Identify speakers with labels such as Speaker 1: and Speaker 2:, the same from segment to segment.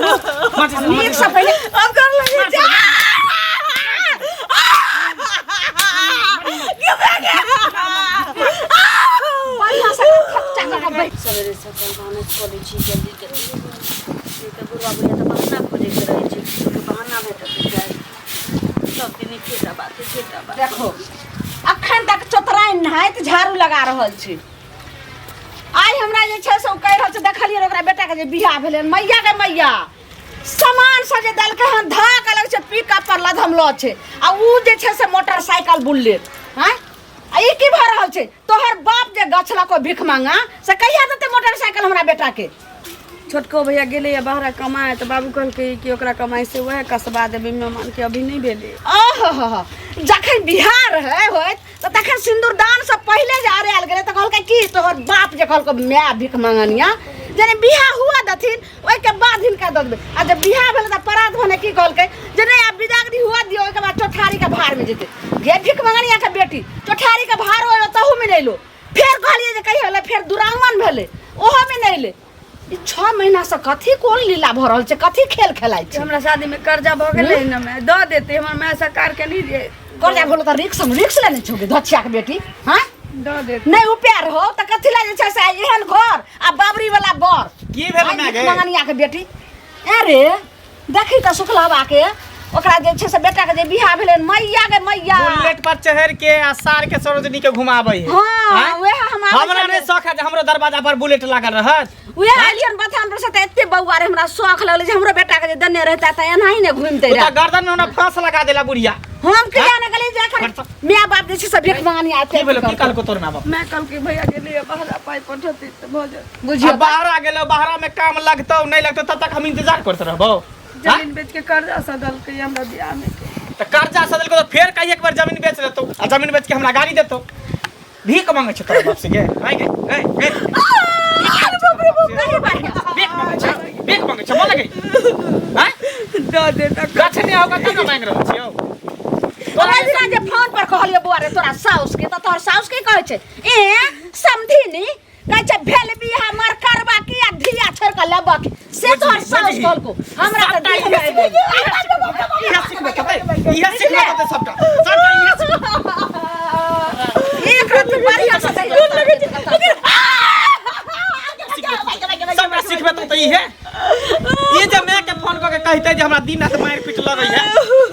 Speaker 1: नीक से पहले अब कर लगे
Speaker 2: सवेरे सकाल भानस करै छी जल्दी जल्दी के बुढ़वा बुढ़िया तो बहाना खोजे के रहे छी के बहाना भेटत जाय सब दिन केटा बात
Speaker 1: देखो अखन तक चोतराइन नहाइत झाड़ू लगा रहल छी आई हमरा जे छै से कह रहल छै देखलिए ओकरा बेटा के जे बियाह भेलै मैया के मैया सामान सब जे दलके हन धाक अलग छै पिकअप पर लधमलो छै आ उ जे छै से मोटरसाइकिल बुलेट हैं ई की भ रहल छै तोहर बाप जे गछला को भिख मांगा से कहिया देते मोटरसाइकिल हमरा बेटा के
Speaker 2: छोटको भैया गेले या बाहर कमाए तो बाबू कहलकै कि ओकरा कमाई से वह कसबा देबे मेहमान के अभी नहीं भेले
Speaker 1: ओहो जखन बिहार है होत तो तखन सिंदूरदान से पहले जे आरे आल गेले त कहलकै की तोहर बाप जे कहलको मैं भिख मांगनिया जने बियाह हुआ दथिन ओइ के बाद हिनका द देबे आ जब बियाह भेले त परात भने की कहलकै जने अब बिदागरी हुआ दियो ओइ के बाद चौठारी के भार में जेते गे भिख मांगनिया के बेटी चौठारी के भार होय तहु में नहीं लो फिर कहलिए जे कहि होले फिर दुरागमन भेले ओहो में नहीं ले 6 महीना से कथी कोन लीला भ रहल छै कथी खेल खेलाइ छै
Speaker 2: हमरा शादी में कर्जा भ गेलै न मैं द देते हमर मैं सरकार के नहीं दे
Speaker 1: कर्जा बोलो त रिक्स लेने छोगे धछिया के बेटी हां
Speaker 2: द देते
Speaker 1: नहीं उपार हो त कथी ला जे छै से एहन घर आ बाबरी वाला बर
Speaker 3: की भेल ना गे
Speaker 1: मंगनिया के बेटी अरे देखी त सुखलाबा के ओकरा जे छै से बेटा के जे बियाह भेलै मैया के मैया
Speaker 3: बुलेट पर चढ़ के आ सार के सरोजनी के घुमाबै है
Speaker 1: हां ओहे
Speaker 3: हमरा ने शौक है जे हमरो दरवाजा पर बुलेट लागल रहत
Speaker 1: ओहे आलियन बथान पर से त एते बौआ रे हमरा शौक लगले जे हमरो बेटा के जे दन्ने रहता त एनाही ने घुमते रह
Speaker 3: त गर्दन में हमरा फांस लगा देला बुढ़िया
Speaker 1: हम किया न गले जाकर मियां बाप जे छै से भिख मांगनी आते
Speaker 3: की भेलो की काल को तोर मां बाप
Speaker 2: मैं कल के भैया गेले बाहर पाई पठते त भोजन
Speaker 1: बुझियो
Speaker 3: बाहर आ गेलो बाहर में काम लगतो नहीं लगतो तब तक हम इंतजार करते रहबो
Speaker 2: जमीन बेच के कर्जा सदल के हमरा बियाह में
Speaker 3: त कर्जा सदल को तो फेर कहीं एक बार जमीन बेच देतो आ जमीन बेच के हमरा गाड़ी देतो भीख मांगे छ तोर बाप से गे आई गे ए भीख मांगे छ बोल गे हैं
Speaker 2: द देता
Speaker 3: गाछ नहीं होगा तब ना मांग रहल छियो
Speaker 1: तोरा दिना जे फोन पर कहलियो बुआ रे तोरा साउस के त तोहर साउस के कहै छै ए समधिनी कहै छै भेल बियाह मर करबा की आ धिया छोड़ के लेबा की से तोहर साउस कहल को हमरा त देख में
Speaker 3: इहा सिखबे त सबटा
Speaker 1: एक रात बढ़िया से
Speaker 3: सबटा सिखबे त ई है ये जे मैं के फोन क के कहते जे हमरा दिन रात मार पीट लगै है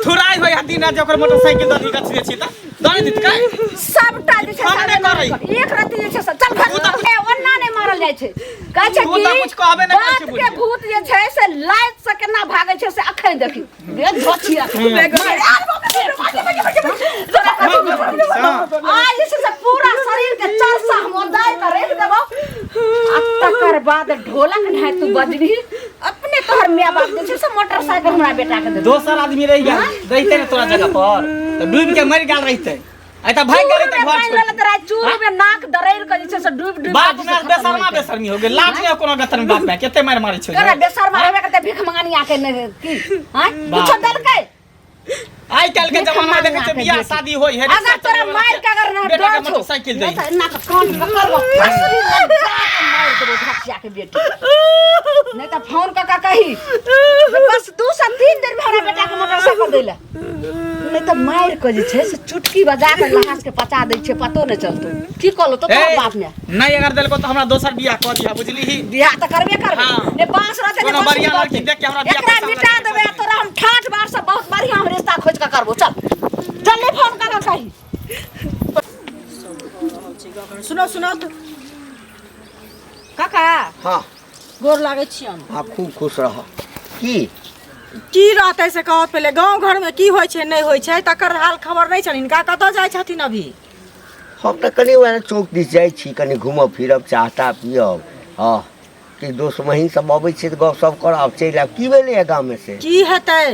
Speaker 3: थुराई होय दिन रात ओकर मोटरसाइकिल ददी गछ दे छी त दनी दित काय
Speaker 1: सबटा जे छै से एक रात जे छै से चल घर के ओन्ना ने मारल जाय छै कहै छै
Speaker 3: कि कुछ कहबे नै करै छै
Speaker 1: के भूत जे छै से लाइट से केना भागै छै से अखन देखी रे झोछिया आ जे छै से पूरा शरीर के चरसा हम ओदाय के रख देबो आ तकर बाद ढोलक नै तू बजबी अपने तोहर मियां बाप जे छै से मोटरसाइकिल हमरा बेटा के दे
Speaker 3: दोसर आदमी रह गया रहिते न तोरा जगह पर त डूब के मर गेल रहिते आई त भाग गेल त घर
Speaker 1: छोड़ तोरा चूर में नाक दरैर के जे छै से डूब
Speaker 3: बाप में बेशर्मी हो गेल लाज ने कोनो गतर में बाप में केते मार मारै छै
Speaker 1: करे बेशर्मा रहबे करते भिख मंगानी आके ने की हां कुछ दलकै
Speaker 3: आई काल के जमाना में देखे बियाह शादी होई है
Speaker 1: अगर तोरा मार के अगर ना
Speaker 3: बेटा के मोटरसाइकिल दे
Speaker 1: ना का कान पकड़बो असली लज्जा के मार देबो धकिया के बेटी नहीं त फोन का कही बस 2 से 3 दिन में हमरा बेटा के मोटरसाइकिल देला नहीं त मार के जे छै से चुटकी बजा के लाश के पचा दै छै पतो न चलतो की कहलो तो तोर बाप ने
Speaker 3: नहीं अगर देलको त हमरा दोसर बियाह क दिया बुझली ही
Speaker 1: बियाह त करबे करबे ने बांस रहते
Speaker 3: कोनो बढ़िया लड़की देख के हमरा बियाह
Speaker 1: एकरा मिटा देबे तोरा हम ठाठ बार से बहुत बढ़िया हम रिश्ता खोज के करबो चल जल्दी फोन कर कही सुनो सुनो काका
Speaker 4: हां
Speaker 1: गोर लागे छियन
Speaker 4: आप खूब खुश रह
Speaker 5: की रहते से कहो पहले गांव घर में की होय छै नहीं होय छै तकर हाल खबर नहीं छन इनका कत जाय छथिन अभी
Speaker 4: हम त कनी वाला चौक दिस जाय छी कनी घूमब फिरब चाहता पियब हां कि दोस्त महीन सब आबै छै त गप सब करब चलि आब की भेलै गांव में से
Speaker 5: की हेतै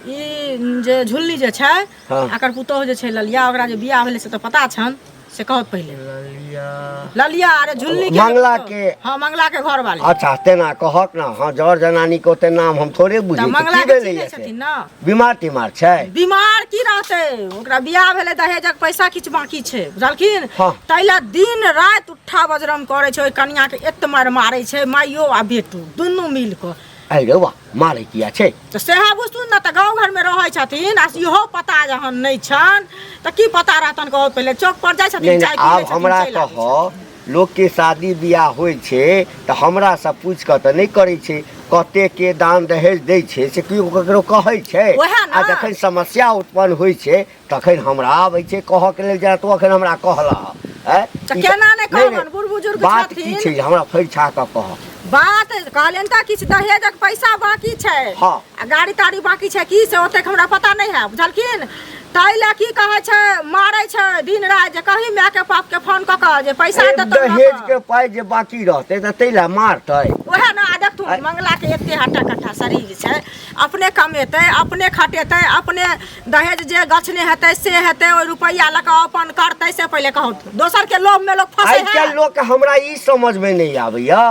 Speaker 5: ई जे झुल्ली जे छै आकर पुतोह जे छै ललिया ओकरा जे बियाह भेलै से त पता छन से कहो पहले ललिया अरे झुल्ली के
Speaker 4: मंगला के
Speaker 5: हां मंगला के घर वाले
Speaker 4: अच्छा तेना कहक ना हां जर जनानी को ते नाम हम थोड़े बुझै छी
Speaker 5: मंगला
Speaker 4: की
Speaker 5: के
Speaker 4: भेलै
Speaker 5: छथिन ना
Speaker 4: बीमार तीमार छै
Speaker 5: बीमार की रहते ओकरा बियाह भेलै दहेजक पैसा किछ बाकी छै बुझलखिन
Speaker 4: हाँ।
Speaker 5: तैला दिन रात उठा बजरम करे छै ओइ कन्या के एत मार मारै छै माइयो आ बेटो दुनू मिल के
Speaker 4: अरे वाह मारे किया छै
Speaker 5: तो सेहा बुझतुन ना त गांव घर में रहै छथिन आ इहो पता जहन नहीं छन त की पता रहतन कहो पहले चौक पर जाय छथिन
Speaker 4: नहीं
Speaker 5: चाय
Speaker 4: नहीं
Speaker 5: पीबै
Speaker 4: आब हमरा कहो लोग के शादी बियाह होइ छै त हमरा से पूछ के त नहीं करै छै कते के दान दहेज दै छै से केओ ककरो कहै छै
Speaker 5: ओहे ना।
Speaker 4: आ जखन समस्या उत्पन्न होइ छै तखन हमरा आबै छै कहऽ के लेल जेना तो अखन हमरा कहला
Speaker 5: त केना ने कहबन बूढ़ बुजुर्ग
Speaker 4: बात की
Speaker 5: छथिन
Speaker 4: छै हमरा फैरछा के कह
Speaker 5: बात कहलेन त किछ दहेजक पैसा बाकी छै
Speaker 4: हाँ।
Speaker 5: आ गाड़ी ताड़ी बाकी छै की से ओते हमरा पता नहीं है बुझलखिन ताइला की कहै छै मारै छै दिन रात जे कहीं माय के बाप के फोन क के जे पैसा
Speaker 4: ए,
Speaker 5: देतौ
Speaker 4: दहेज के पाइ जे बाकी रहतै त तैला मारतै
Speaker 5: ओहे ना देखतू मंगला के एते हट्टा कट्ठा शरीर छै अपने कमेतै अपने खटेतै अपने दहेज जे गछने हेतै से हेतै ओइ रुपैया लऽ कऽ अपन करतै से पहिले कहू दोसर के लोभ में लोग फंसे
Speaker 4: आइ
Speaker 5: है
Speaker 4: काल्हि लोक हमरा ई समझ में नहीं आबैया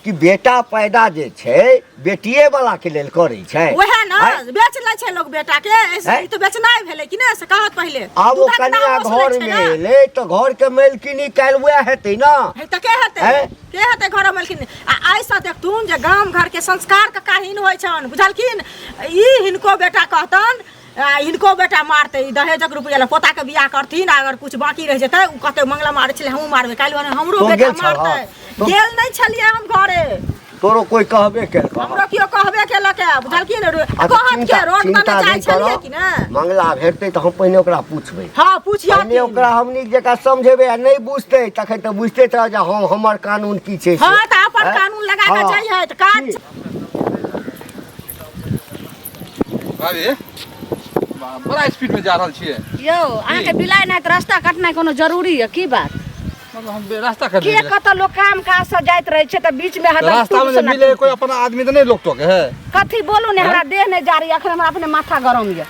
Speaker 4: कि बेटा पैदा जे छै बेटिए वाला के लेल करै छै
Speaker 5: ओहे ना
Speaker 4: आँय?
Speaker 5: बेच लै छै लोग बेटा के ई तो बेचनाइ भेलै कि ने से कहत पहिले
Speaker 4: आब ओ
Speaker 5: दूधक
Speaker 4: कन्या
Speaker 5: दाम ओसलै
Speaker 4: घर
Speaker 5: छै
Speaker 4: में
Speaker 5: ना।
Speaker 4: एलै तऽ घर के मालकिनी काल्हि वएह हेतै ना
Speaker 5: है त के हेतै
Speaker 4: आँय?
Speaker 5: के हेतै घर में आ ऐसा देखथुन जे गाम घर के संस्कार के काहीन होइ छन बुझलखिन ई हिनको बेटा कहतन इनको बेटा मारते ई दहेजक रुपया ले पोता के बियाह करथिन अगर कुछ बाकी रह जेतै उ कहते मंगला मारै छले हमहू मारबे काल्हि हमरो
Speaker 4: तो
Speaker 5: बेटा
Speaker 4: गेल छलह?
Speaker 5: मारतै
Speaker 4: तो-
Speaker 5: गेल नहीं छलिए हम घरे
Speaker 4: तोरो कोई कहबे केलक
Speaker 5: हमरो कियो कहबे केलक बुझलखिन
Speaker 4: अच्छा,
Speaker 5: कहत के रोड पर
Speaker 4: चिंता
Speaker 5: जाय
Speaker 4: नहीं
Speaker 5: छलिए
Speaker 4: करो
Speaker 5: कि ने
Speaker 4: मंगला भेटतै तऽ हम पहिने ओकरा पूछबै
Speaker 5: हां पूछिया
Speaker 4: पहिने ओकरा हमनी जकरा समझेबै आ नहि बुझतै तखन तऽ बुझते रह जे हम हमर कानून की छै से।
Speaker 5: हां त अपन
Speaker 4: आँय?
Speaker 5: कानून लगा के
Speaker 4: हाँ।
Speaker 5: जाइए त काज
Speaker 4: की?
Speaker 6: भाभी बड़ा स्पीड में जा रहल छियै
Speaker 1: यौ अहाँके बिलाइ नहि तऽ रास्ता कटनाइ कोनो जरूरी है की बात
Speaker 6: मतलब हम रास्ता कर
Speaker 1: के कतऽ लोग काम काज से जाइत रहे छै तऽ बीच में हरदम
Speaker 6: रास्ता में
Speaker 1: टूट
Speaker 6: जे
Speaker 1: से ना
Speaker 6: मिले
Speaker 1: टूट।
Speaker 6: कोई अपना आदमी तो नहीं लोग टोके है
Speaker 1: कथी बोलू ने हमरा देह नहीं जा रही अखन हमरा अपने माथा गरम ये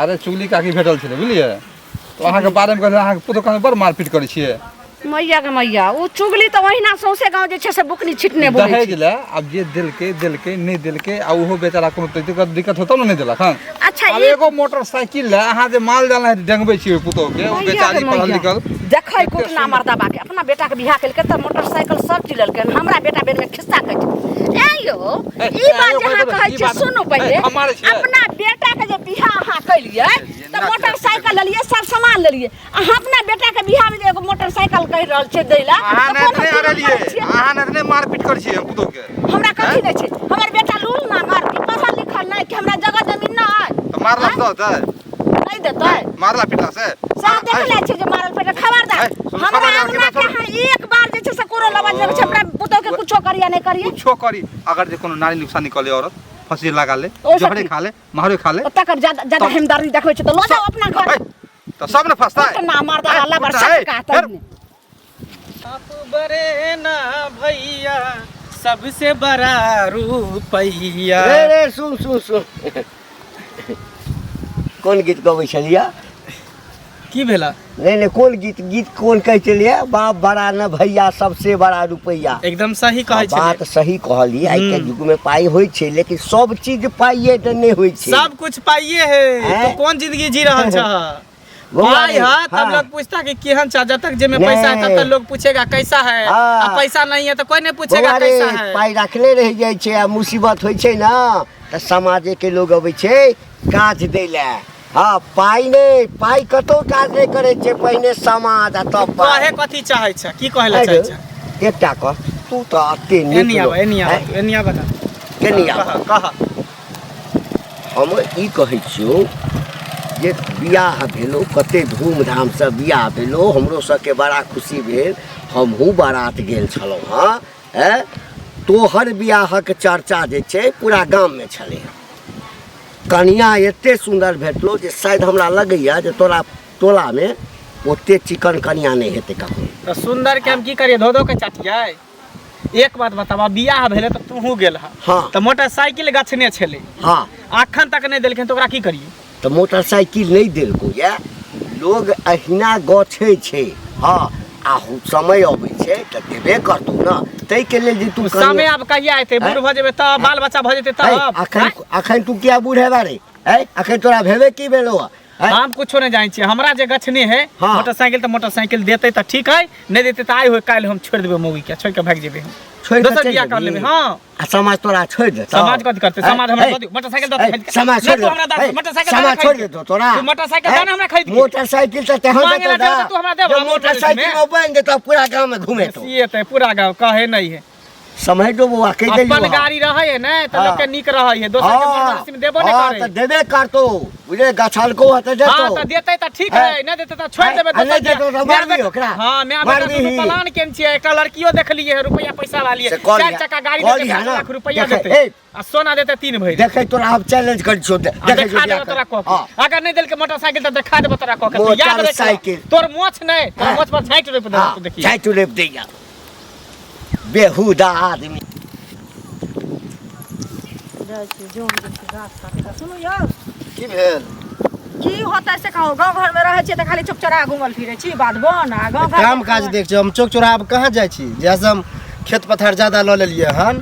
Speaker 6: अरे चुगली काकी भेटल छलै बुझलियै तो अहाँ के बारे में कहले अहाँ के पुतो कान बड़ मारपीट करै छियै
Speaker 1: मैया के मैया वो चुगली तो वहीना सौसे गांव जे छै से बुकनी छिटने बोले
Speaker 6: दहेज
Speaker 1: छै
Speaker 6: ले अब जे दिलके नहीं दिलके आ ओहो बेचारा कोनो दिक्कत होतौ ने नहीं देलक हन
Speaker 1: अच्छा
Speaker 6: अब
Speaker 1: ये
Speaker 6: एगो मोटरसाइकिल ले अहाँ जे माल जाल डंगबै छियै पुतो के ओ बेचारी पढ़ल लिखल
Speaker 1: देखै कुटना मर्दबा के अपना बेटा के बियाह केलकै त मोटरसाइकिल सब चिललकै हमरा बेटा बेर में खिस्सा कट ए यो ई बात जहां कहै छै सुनो पहिले अपना बेटा के जे बियाह अहाँ कइलियै त मोटरसाइकिल लेलियै सब सामान लेलियै अहाँ अपना बेटा के बियाह में एगो मोटरसाइकिल कहि रहल छै दैला
Speaker 6: अहाँ ने मारपीट करै छियै पुतो के
Speaker 1: हमरा कथी नै छै हमर बेटा लूल ना मार की पढ़ल लिखल नै कि हमरा जगह जमीन ना है
Speaker 6: तो मारला तो होतै
Speaker 1: नहीं देतै
Speaker 6: मारला पिटला से
Speaker 1: सब देख ले छै जे मारल पेट खबरदार हमरा अंगना के हाँ एक बार जे छै से कोरो लबा जे छै हमरा पुतो के कुछो करिया नहीं करिए
Speaker 6: कुछो करी अगर जे कोनो नारी नुकसान निकले औरत फंसी लगा ले
Speaker 1: ओ
Speaker 6: जहरे
Speaker 1: सखी।
Speaker 6: खा ले मारो खा ले
Speaker 1: तकर ज्यादा हिमदारी देखबै छै त लो जाओ अपना घर
Speaker 6: तो सब ने फंसता है
Speaker 1: ना मार दे अल्लाह बरसा कहता है
Speaker 3: आप बरे ना भैया सबसे बड़ा रुपैया
Speaker 4: रे सुन सुन सुन कोन गीत गबै छलिया
Speaker 3: की भेला
Speaker 4: नहीं नहीं कोन गीत कोन कहै छलिया बाप बड़ा न भैया सबसे बड़ा रुपैया
Speaker 3: एकदम सही कहै छै
Speaker 4: बात सही कहली आइ के युग में पाई होइ छै लेकिन सब चीज पाइए त नहीं होइ छै
Speaker 3: सब कुछ पाइए है
Speaker 4: हैं?
Speaker 3: तो कौन जिंदगी जी रहल छ
Speaker 4: वो
Speaker 3: भाई
Speaker 4: वाली,
Speaker 3: है तब
Speaker 4: हाँ।
Speaker 3: लोग पूछता कि केहन छ जब तक जेमे पैसा है तब
Speaker 4: नहीं।
Speaker 3: तक लोग पूछेगा कैसा है
Speaker 4: हाँ।
Speaker 3: अब पैसा नहीं है तो कोई नहीं पूछेगा
Speaker 4: बौआ रे,
Speaker 3: कैसा है
Speaker 4: पाइ रखले रह जाइ छै आ मुसीबत होइ छै ना त समाजे के लोग अबै छै काज दै ले हाँ पाइ नहीं पाइ कतौ काज नहीं करे छै पहिने समाज आ तब
Speaker 3: कहे कथी चाहे छ की कहला चाहे छ
Speaker 4: एकटा कह तू तो अते
Speaker 3: एनी आवा एनी आवा ना
Speaker 4: केनी आवा
Speaker 3: कहा
Speaker 4: हम ई कहै छियौ जे बियाह भेलो कते धूमधाम से बियाह भेलो हमरो सबके बड़ा खुशी भेल हमहूँ बारात गेल छलहुँ हाँ तोहर बियाहक चर्चा जे छै पूरा गाममे छलै कनिया एते सुन्दर भेटलो जे शायद हमरा लगैया जे तोरा टोलामे ओते चिकन कनिया नहीं हेतै कखनो
Speaker 3: तो सुंदर के हम की करिए धो के चाटिए एक बात बताबा बियाह भेले तो तू गेल हा
Speaker 4: हाँ
Speaker 3: तो मोटरसाइकिल गछने छले
Speaker 4: हाँ
Speaker 3: अखन तक नहीं देलखिन तो ओकरा की करिए
Speaker 4: तो मोटरसाइकिल नहीं देलको या लोग अहिना गछै छै हाँ आ समय अबै छै तऽ देबे करतौ ना तै के लेल जे तू
Speaker 3: समय अब कहिया एते बूढ़ भ जेबे तब बाल बच्चा भ जेते तब
Speaker 4: अखन तू क्या बूढ़ है बारे है अखन तोरा भेबे की भेलो
Speaker 3: हम कुछो नहीं जाने छियै हमरा जे गछने है
Speaker 4: हाँ।
Speaker 3: मोटरसाइकिल तो मोटरसाइकिल देते तो ठीक है नहीं देते तो आइ हो काल हम छोड़ देबे मौगी के छोड़ के भाग जेबे हम
Speaker 4: छोड़ के
Speaker 3: दोसर
Speaker 4: चल
Speaker 3: बियाह कर
Speaker 4: जेबही?
Speaker 3: लेबे हां
Speaker 4: आ समाज तोरा छोड़ दे
Speaker 3: समाज कथि करते समाज हमरा दे मोटरसाइकिल दे
Speaker 4: समाज छोड़ दे
Speaker 3: मोटरसाइकिल
Speaker 4: समाज छोड़ दे तोरा
Speaker 3: तू मोटरसाइकिल दाना हमरा खरीद के
Speaker 4: मोटरसाइकिल तो तेहन
Speaker 3: मांगे
Speaker 4: देता
Speaker 3: ला तू हमरा दे
Speaker 4: जो मोटरसाइकिल में बन दे तो पूरा गांव में घूमे तो
Speaker 3: ये ते पूरा गांव कहे नहीं है
Speaker 4: समझ दो बुआ कह दे
Speaker 3: अपन गाड़ी रहे है ना तो लोग के निक रहे है दोसर के मोटरसाइकिल में देबो नहीं करे
Speaker 4: तो देबे कर तो बुझे गछाल को हते दे
Speaker 3: हां
Speaker 4: तो
Speaker 3: तो देते तो ठीक है नहीं देते तो छोड़ देबे
Speaker 4: नहीं देते तो मार दी ओकरा
Speaker 3: हां मैं
Speaker 4: मार
Speaker 3: बेटा
Speaker 4: दी।
Speaker 3: तू प्लान केन छियै एकटा लड़कियो देख लिए रुपया पैसा वाली है
Speaker 4: से कॉल
Speaker 3: 4
Speaker 4: लिया।
Speaker 3: चक्का गाड़ी
Speaker 4: कॉल
Speaker 3: देते
Speaker 4: लिया
Speaker 3: 5
Speaker 4: ना।
Speaker 3: लाख रुपया
Speaker 4: देखे,
Speaker 3: देते
Speaker 4: ए।
Speaker 3: आ सोना देते 3 भरी
Speaker 4: देखे तोरा हम चैलेंज कर छो देखे
Speaker 3: देखा
Speaker 4: जो
Speaker 3: देबो तोरा
Speaker 4: बियाह
Speaker 3: को
Speaker 4: हां
Speaker 3: अगर नहीं देल के मोटरसाइकिल तो देखा देबो तोरा को के याद रख
Speaker 4: मोटरसाइकिल।
Speaker 3: तोर मोछ नहीं तोर
Speaker 4: हाँ।
Speaker 3: मोछ पर 60 रुपया दे तू देखिए
Speaker 4: चाहे तू लेप दे या बेहुदा आदमी
Speaker 5: सुनू यौ
Speaker 6: की भेल
Speaker 5: की होता से कहो गांव घर में रहे छियै त खाली चुपचारा घुमल फिरे छी बात बन आ गांव घर
Speaker 7: काम काज देख छी हम चौक चौराहा पर कहाँ जाइ छी जैसे हम खेत पथार ज्यादा लऽ लेलियै हन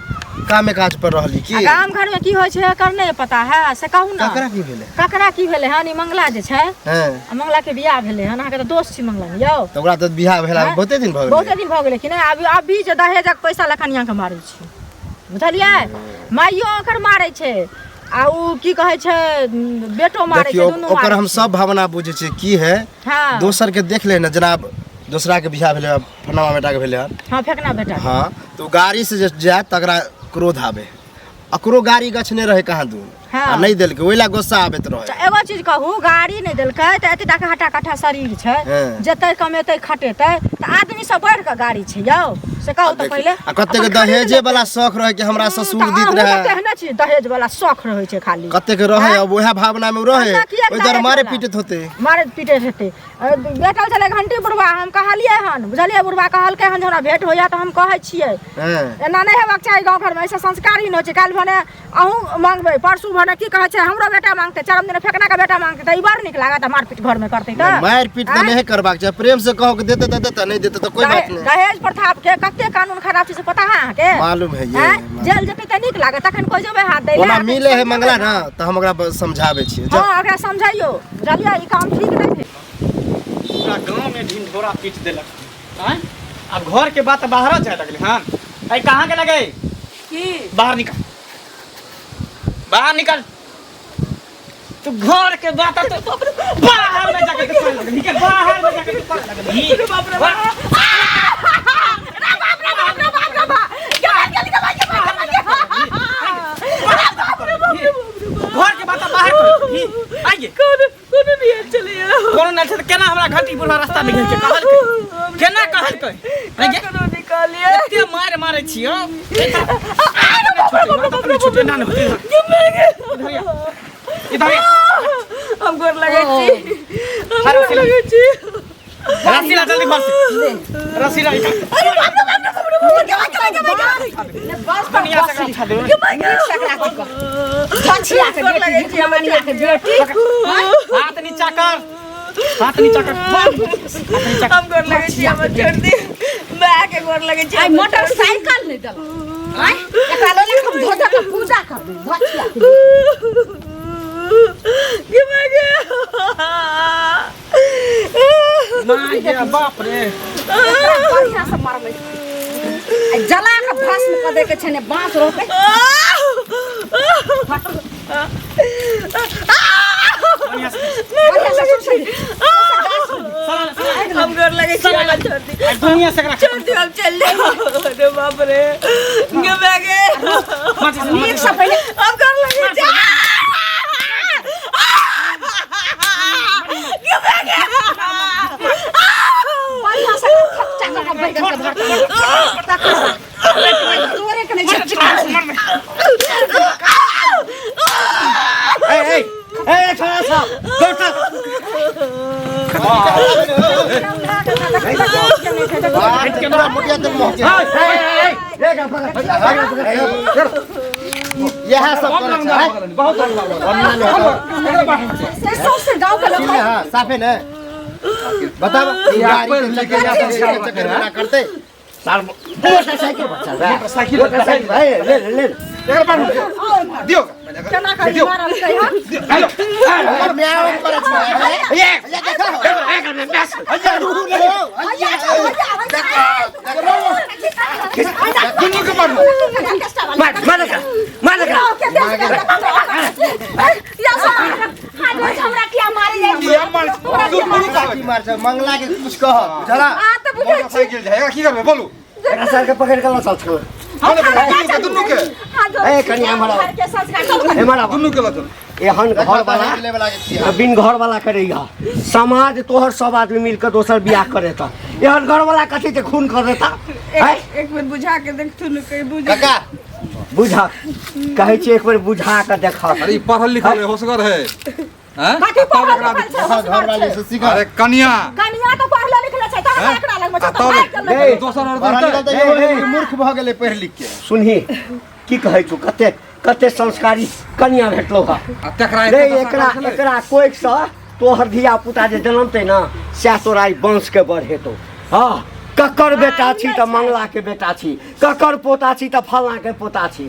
Speaker 7: कामे काज पर रहली
Speaker 5: आ
Speaker 7: की
Speaker 5: गाम घर में की होइ छै एकर नहीं पता है से कहू ना
Speaker 7: ककरा की भेलै
Speaker 5: ककरा की भेले हन ई मंगला जे छै
Speaker 7: हैं
Speaker 5: आ मंगला के बियाह भेले हन अहाँके त दोस्त छी मंगला यौ
Speaker 7: तऽ ओकरा तऽ बियाह भेला
Speaker 5: हैं?
Speaker 7: बहुते दिन भऽ
Speaker 5: बहुते
Speaker 7: गेलै
Speaker 5: दिन भऽ गेलै कि नहीं अभी जे दहेजक पैसा लखनिया के मारै छी बुझलियै माइयो ओकर मारै छै आ उ की कहै छै बेटो मारै छै
Speaker 7: देखियौ
Speaker 5: दुनू
Speaker 7: ओकर
Speaker 5: मारै
Speaker 7: हम
Speaker 5: छै।
Speaker 7: सब भावना बुझै छियै की है
Speaker 5: हाँ
Speaker 7: दोसर के देख ले न जनाब दूसरा के बियाह भेलै फलाना बेटा के भेलै हन
Speaker 5: हाँ फेकना बेटा
Speaker 7: हाँ तो गाड़ी से जे जाए तकरा क्रोध आवे अकरो गाड़ी गछने रहे कहाँ दूर
Speaker 5: हाँ।
Speaker 7: आ नहीं देलकै ओहि ला गुस्सा आबैत रहे
Speaker 5: एगो चीज कहू गाड़ी नहीं देलकै त एते टाका हटा कट्ठा शरीर छै
Speaker 7: हाँ।
Speaker 5: जते कमेतै खटेतै त आदमी सब बढ़ के गाड़ी छै यौ से कहू त पहिले
Speaker 7: आ कते के दहेजे वाला शौक रहे कि हमरा ससुर दैत रहे
Speaker 5: कहने छी दहेज वाला शौक रहै छै खाली
Speaker 7: कते के रहे अब ओहे भावना में रहे
Speaker 5: हमरा किया
Speaker 7: ओहि दर
Speaker 5: दहेज
Speaker 7: मारे
Speaker 5: वाला?
Speaker 7: पीटत होते
Speaker 5: मारे पीटे हेतै बेटल छलै घंटी बुढ़वा हम कहलियै हन बुझलियै बुढ़वा कहलकै हन जे हमरा भेंट होइया त हम कहै छियै
Speaker 7: हैं
Speaker 5: एना नहीं हेबाक चाही गाँव घर में ऐसा संस्कार ही नहीं छै काल्हि भने अहूँ मांगबै परसू भने की कहै छै हमरो बेटा मांगतै चरम दिन फेकना के बेटा मांगतै त ई बड़ नीक लागत मारपीट घर में करतै त
Speaker 7: मार पीट तो नहीं करबाक चाहिए प्रेम से कहो कि देते तो देते नहीं देते तो कोई बात नहीं
Speaker 5: दहेज प्रथा के कते कानून खराब छै से पता है अहाँके
Speaker 7: मालूम है ये
Speaker 5: हैं? जेल जेतै त नीक लागत तखन कोई जेबै हाथ दै
Speaker 7: ओना मिले है मंगला ना तो हम ओकरा समझाबै छियै जब
Speaker 5: हाँ ओकरा समझाइयो बुझलियै ई काम ठीक नहीं है
Speaker 3: पूरा गांव में ढिंढोरा पीट देलक हैं अब घर के बात बाहर जाए लगले हां आई कहां के लगे
Speaker 2: की
Speaker 3: बाहर निकल बाहर निकल तू घर के बात तो बाहर में जाके के पढ़ लगे निकल बाहर में जाके के पढ़ लगे बाप रे बाप घर के बात बाहर कर आइए
Speaker 2: कोनो नहीं चले
Speaker 3: कोनो नहीं छै केना हमरा घंटी बुढ़ा रास्ता में घेर के कहल केना कहल आइए
Speaker 2: कोनो निकालिए
Speaker 3: एते मार मारे छियो छोटे ना इधर
Speaker 2: हम गोर लगे छी हम
Speaker 3: अरे
Speaker 2: गोर लगे छी
Speaker 3: रसीला जल्दी घर से रसीला दुनिया से उठा दे
Speaker 2: गोर लगे छी
Speaker 3: हाथ नीचा कर हाथ नीचा कर
Speaker 2: हम गोर लगे छी हम छोड़ दी मैं के गोर लगे छी
Speaker 1: आई मोटरसाइकिल नहीं दल आई एकरा ले हम धोधा के पूजा कर दू भछिया
Speaker 2: कि मैं के
Speaker 3: मां ये बाप रे
Speaker 1: एकरा बढ़िया से मारबै आई जला के भस्म क दे के छने बांस रोपे
Speaker 3: बढ़िया से
Speaker 1: बढ़िया से सुन
Speaker 2: हम गोर लगे छी हम छोड़ दी
Speaker 3: दुनिया से करा
Speaker 2: छोड़ दी हम चल जाओ अरे बाप रे कि मैं के
Speaker 1: नीक से पहले
Speaker 2: हम गोर लगे छी कि मैं के
Speaker 1: बढ़िया से खच्चा का बैगन के भरता तोरे के नहीं
Speaker 4: ए छोरा साहब
Speaker 7: मुटिया तक पहुंचे यह सब करे छै
Speaker 3: बहुत
Speaker 1: सबसे गांव के लोग
Speaker 7: हां साफे ने बता गाड़ी लेके जा करते
Speaker 4: तार मोटरसाइकिल पर चल रहा है
Speaker 6: मोटरसाइकिल
Speaker 4: मोटरसाइकिल भाई ले ले ले
Speaker 6: एकरा बार दियो
Speaker 5: केना करी मारल छै हम
Speaker 7: म्याऊ करत छै
Speaker 4: ये देखो
Speaker 6: दुनू के मारू
Speaker 4: मार लगा
Speaker 1: हमरा किया मारे
Speaker 6: ये मार दुनू का
Speaker 7: मार छै मंगला के कुछ कह जरा
Speaker 6: मोटरसाइकिल जाएगा की करबे बोलू
Speaker 4: एकरा सर के पकड़ के ला चल छल
Speaker 6: दुनू के
Speaker 4: ए कनी हमारा हमारा
Speaker 6: दुनू के लत
Speaker 4: एहन घर वाला
Speaker 7: वाला के किया
Speaker 4: बिन घर वाला करेगा समाज तोहर सब आदमी मिलकर दोसर बियाह करे ता एहन घर वाला कथी से खून कर देता है
Speaker 2: एक बेर बुझा के देखथु न कहीं बुझा
Speaker 7: काका
Speaker 4: बुझा कहे छी एक बार बुझा कर देखा
Speaker 6: अरे पढ़ल लिखल है होशगर है हैं
Speaker 5: बाकी पढ़ल लिखल छै
Speaker 7: घर वाले से सीखा
Speaker 6: अरे कन्या
Speaker 5: कनिया तो पढ़ले लिखले छै त एकरा लग में
Speaker 6: आ
Speaker 5: तो
Speaker 6: तब
Speaker 4: ए,
Speaker 6: दोसर और
Speaker 7: पढ़ल लिखल
Speaker 6: देते
Speaker 7: त एगो लेकिन मूर्ख भ गेलै पढ़ लिख के
Speaker 4: सुनही की कहे छू कते कते संस्कारी कन्या भेटलो हा
Speaker 6: आ तकरा
Speaker 4: रे एकरा एकरा कोई सा तोहर धिया पुता जे जन्मते ना सै तोरा ई वंश के बढ़ेतो हां ककर बेटा छी त मंगला के बेटा छी ककर पोता छी त फलना के पोता छी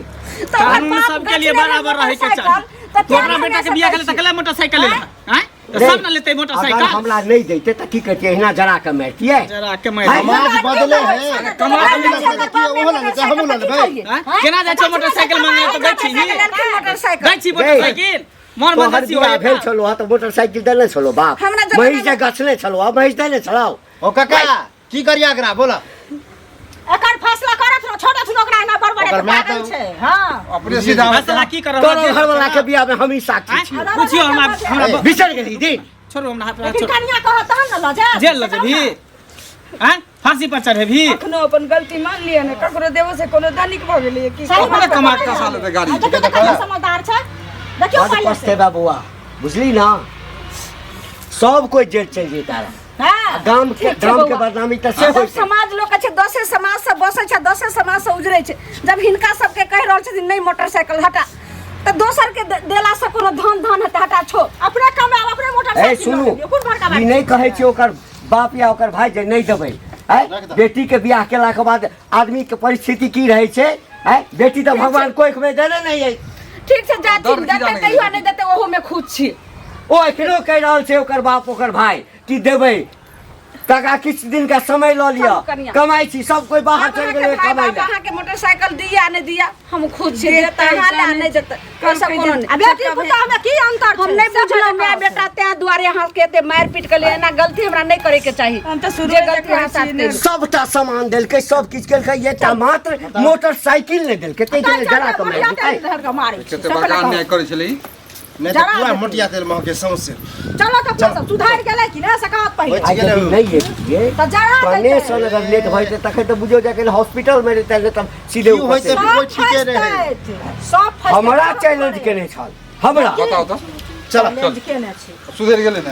Speaker 3: कानून सबके लिए बराबर रहे के चाहिए तो अपना बेटा के बियाह के लिए तकला मोटरसाइकिल ले हैं तो सब ना लेते
Speaker 4: अगर
Speaker 3: मोटरसाइकिल
Speaker 4: हमरा नहीं देते त की कहते हिना जरा के मारतिए
Speaker 3: जरा के मैं
Speaker 7: समाज बदले है
Speaker 3: कमाल
Speaker 7: ओहो ना ले हमहू ना लेबै
Speaker 3: केना जाय छ मोटरसाइकिल मांगे तो दै छी
Speaker 1: मोटरसाइकिल
Speaker 3: दै छी मोटरसाइकिल मन
Speaker 4: तोहर
Speaker 3: बंद छी
Speaker 4: बियाह भेल छलो त मोटरसाइकिल देले छलो बाप
Speaker 1: हमरा जगह
Speaker 4: महिष जे गछले छलो महिष देले छलो
Speaker 7: ओ काका की करिया एकरा बोला
Speaker 5: एकर फैसला करत न छोटा सुन ओकरा ना बड़
Speaker 7: ओकर माय
Speaker 5: बड़
Speaker 7: तो-
Speaker 5: छै हां
Speaker 6: अपने सीधा
Speaker 3: फैसला की कर
Speaker 4: तोरो घर वाला के बियाह में हम ही साक्षी छी
Speaker 3: पूछियो हमरा
Speaker 4: बिसर गेली दिन
Speaker 3: छोड़ो हमरा हाथ
Speaker 5: लेकिन
Speaker 3: छोड़
Speaker 5: कनिया कहत तहन न ल जा
Speaker 3: जेल लगे भी हैं फांसी पर चढ़े भी
Speaker 2: अखनो अपन गलती मान लिया ने ककरो देवो से कोनो दानिक भ गेलै की
Speaker 5: सही
Speaker 6: अपने
Speaker 5: बात
Speaker 6: कमा
Speaker 5: कहत
Speaker 6: के साल दे गाड़ी
Speaker 5: देखो तो कनिया समझदार छै देखियो
Speaker 4: आज
Speaker 5: पहले से
Speaker 4: पछतेबा बुआ बुझली ना सब कोई जेल चल जेता
Speaker 5: हां
Speaker 4: गाम के बदनामी त से होय छै
Speaker 1: समाज लोग के छै 10 समाज से बसे छै 10 समाज से उजरे छै जब हिनका सबके कह रहल छथिन नहीं मोटरसाइकिल हटा त दोसर के देला से कोनो धन हेतै हटा छो
Speaker 5: अपने कमाओ अपने
Speaker 4: ए
Speaker 5: मोटरसाइकिल
Speaker 4: सुनू
Speaker 5: कोन भड़का
Speaker 4: ई नहीं कहै छी ओकर बाप या ओकर भाई जे नहीं देबै बेटी के बियाह केला के बाद आदमी के परिस्थिति की रहे छै बेटी तो भगवान कोई में देने नहीं है
Speaker 1: ठीक छै जाति
Speaker 6: दर्द की
Speaker 1: देते
Speaker 6: जाने
Speaker 1: कहियो
Speaker 6: गेलै।
Speaker 1: नहीं देते ओहो में खुद छी
Speaker 4: ओ एखनो कह रहल छै ओकर बाप ओकर भाई कि देबै तका किछ दिन का समय ल लिया
Speaker 1: सब कनिया।
Speaker 4: कमाई छी सब कोई बाहर चल गेलै कमाई ले
Speaker 1: अहाँ के मोटरसाइकिल दिया नहीं दिया हम खुद छी देते यहाँ ले नहीं देते ऐसा कोनो नहीं
Speaker 5: आ बेटी पुता में की अंतर
Speaker 1: हम नहीं बुझलो मैं बेटा ते द्वारे अहाँ के एते मार पीट के लिए ना गलती हमरा नहीं करे के चाहिए
Speaker 2: हम तो शुरू
Speaker 1: जे
Speaker 2: में
Speaker 1: गलती अहाँ साथ देली।
Speaker 4: सबटा सामान देलकै सब किछ केलकै ये टा मात्र मोटरसाइकिल नहीं देलकै ते के जरा कमाई
Speaker 5: धर के मारे
Speaker 6: कते बड़का अन्याय करै छलै
Speaker 7: नहीं तो पूरा मोटिया तेल महके सौंसे
Speaker 5: चलो तो सब सुधार गेलै कि ना सकात पहिले
Speaker 7: होय
Speaker 4: आज यदि नहीं ये
Speaker 5: तो जरा
Speaker 4: कने सन अगर लेट भइ त तखन त बुझो जाके हॉस्पिटल में रहते ले तब सीधे
Speaker 7: की होय
Speaker 4: ऊपर से
Speaker 7: छै कोई ठीके रहे
Speaker 5: सब
Speaker 4: हमरा चैलेंज केने छल हमरा
Speaker 6: बताओ तो
Speaker 7: चल
Speaker 5: चैलेंज केने छै
Speaker 6: सुधर गेलै ने